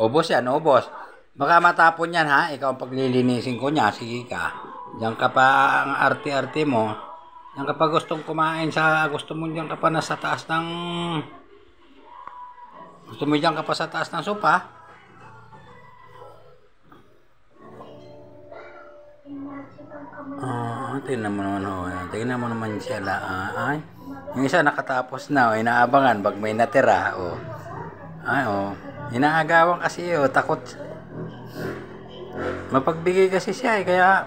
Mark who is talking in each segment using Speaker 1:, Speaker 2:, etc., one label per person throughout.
Speaker 1: Ubos yan, ubos. Baka matapon yan ha, ikaw ang paglilinisin ko niya, sige ka. Diyan ka pa ang arte-arte mo. Diyan ka pa gustong kumain gusto mo diyan ka pa nasa taas ng... Gusto mo diyan ka pa sa taas ng sopa? Tingnan mo naman ho. Tingnan mo naman siya ay. Yung isa nakatapos na, inaabangan pag may natira. Ay, inaagawan kasi takot. Mapagbigay kasi siya kaya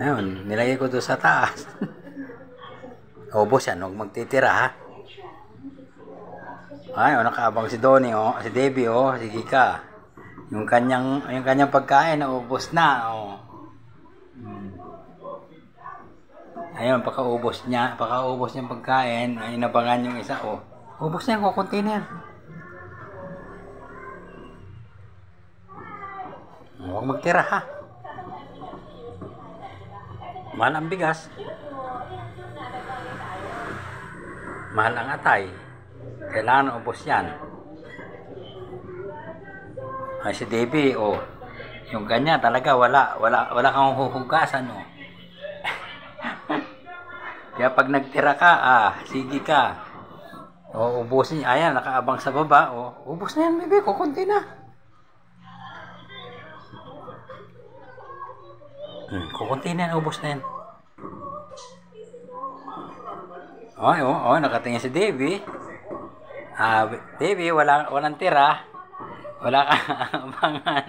Speaker 1: ayun, nilagay ko doon sa taas. Ubos yan, huwag magtitira ha. Ay, nakaabang si Donnie si Debbie sige ka. Yung kanyang pagkain ubos na Ayun, pagkaubos niya pagkain, ay inabangan yung isa ubos na yan, kukunti na yan. Huwag magtira ha. Mahal ang bigas. Mahal ang atay. Kailangan ubos yan. Ay si Debbie, yung kanya talaga wala kang huhugasan Kaya pag nagtira ka, sige ka. Ubusin niya. Ayan, nakaabang sa baba. Ubos na yan, bebe. Kukunti na. Kukunti na yan. Ubos na yan. Nakatingin si Debbie. Debbie, walang tira. Wala kang abangan.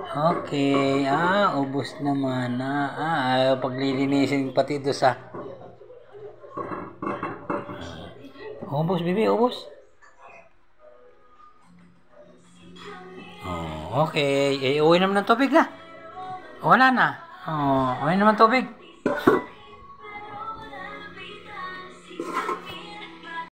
Speaker 1: Okay, ubos naman paglilinisin pati doon sa ubos, bibi, ubos. Okay, uwi naman ng tubig na. Wala na. Uwi naman tubig.